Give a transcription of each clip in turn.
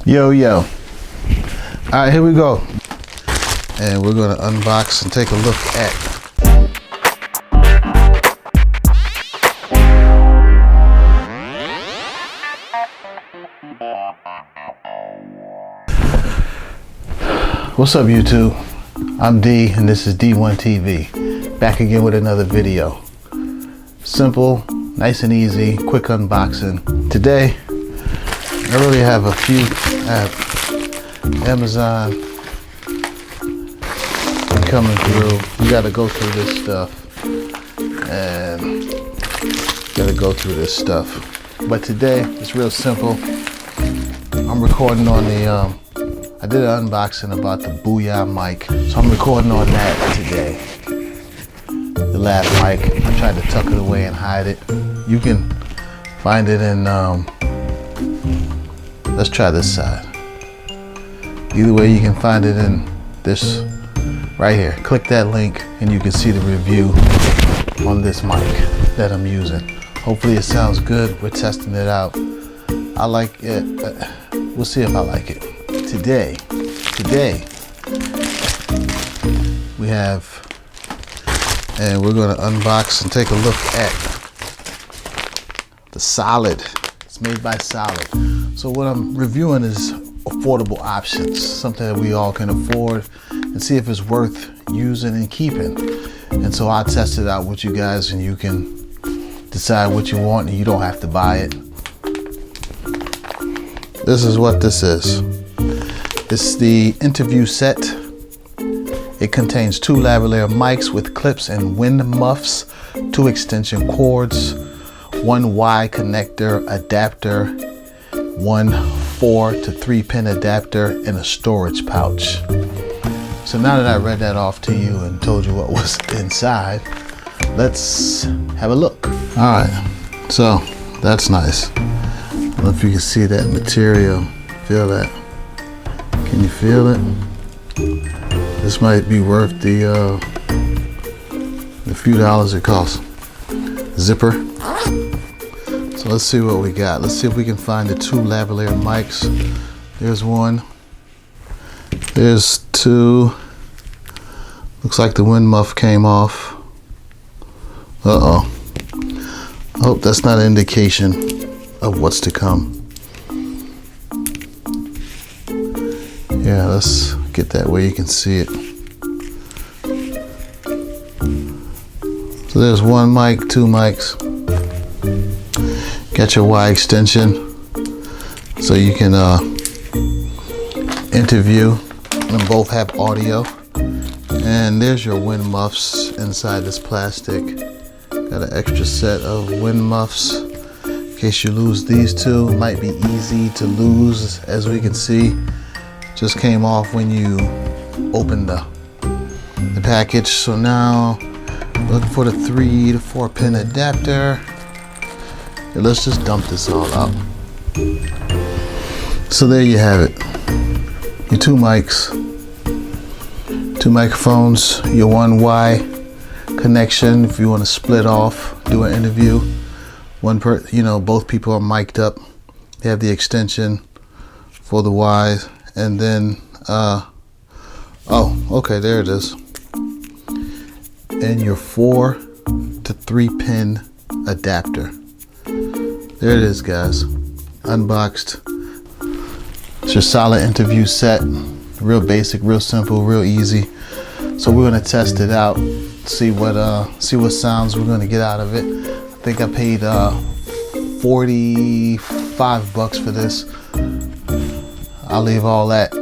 Yo. All right, here we go. And we're gonna unbox and take a look at what's up, YouTube? I'm D and this is D1 TV. Back again with another video. Simple, nice and easy, quick unboxing. Today, I really have a few. I have Amazon coming through. You gotta go through this stuff. And gotta go through this stuff. But today, it's real simple. I'm recording on the, I did an unboxing about the Booyah mic. So I'm recording on that today. The lav mic. I tried to tuck it away and hide it. You can find it in, let's try this side. Either way, you can find it in this right here. Click that link and you can see the review on this mic that I'm using. Hopefully it sounds good. We're testing it out. I like it. We'll see if I like it. Today we have, and we're going to unbox and take a look at the Solid. It's made by Solid. So what I'm reviewing is affordable options, something that we all can afford, and see if it's worth using and keeping. And so I'll test it out with you guys and you can decide what you want and you don't have to buy it. This is what this is. It's the interview set. It contains 2 lavalier mics with clips and wind muffs, 2 extension cords, 1 Y connector adapter, 1 4 to 3 pin adapter, and a storage pouch. So now that I read that off to you and told you what was inside, let's have a look. All right, so that's nice. I don't know if you can see that material, feel that. Can you feel it? This might be worth the few dollars it costs. Zipper. So let's see what we got. Let's see if we can find the 2 lavalier mics. There's 1. There's 2. Looks like the wind muff came off. Uh-oh. I hope that's not an indication of what's to come. Yeah, let's get that way you can see it. So there's 1 mic, 2 mics. Got your Y extension so you can interview, and both have audio. And there's your wind muffs inside this plastic. Got an extra set of wind muffs in case you lose these 2. Might be easy to lose, as we can see. Just came off when you opened the package. So now looking for the 3 to 4 pin adapter. And let's just dump this all out. So there you have it. Your 2 mics, 2 microphones, your 1 Y connection if you want to split off, do an interview. Both people are mic'd up. They have the extension for the Y, and then okay, there it is. And your 4 to 3 pin adapter. There it is, guys. Unboxed. It's your Solid interview set. Real basic, real simple, real easy. So we're gonna test it out, see what sounds we're gonna get out of it. I think I paid $45 for this. I'll leave all that,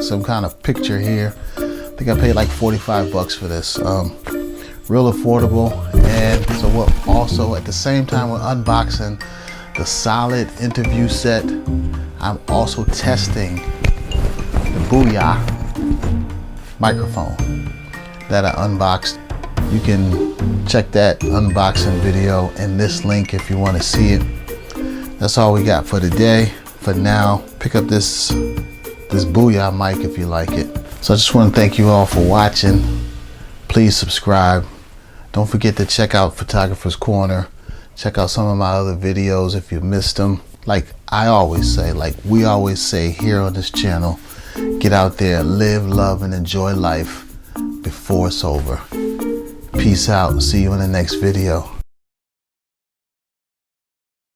some kind of picture here. I think I paid like $45 for this. Real affordable. And so we're also, at the same time we're unboxing the Solid interview set, I'm also testing the Booyah microphone that I unboxed. You can check that unboxing video in this link if you want to see it. That's all we got for today. For now, pick up this Booyah mic if you like it. So I just want to thank you all for watching. Please subscribe. Don't forget to check out Photographer's Corner. Check out some of my other videos if you missed them. like I always say, like we always say here on this channel, get out there, live, love, and enjoy life before it's over. Peace out. See you in the next video.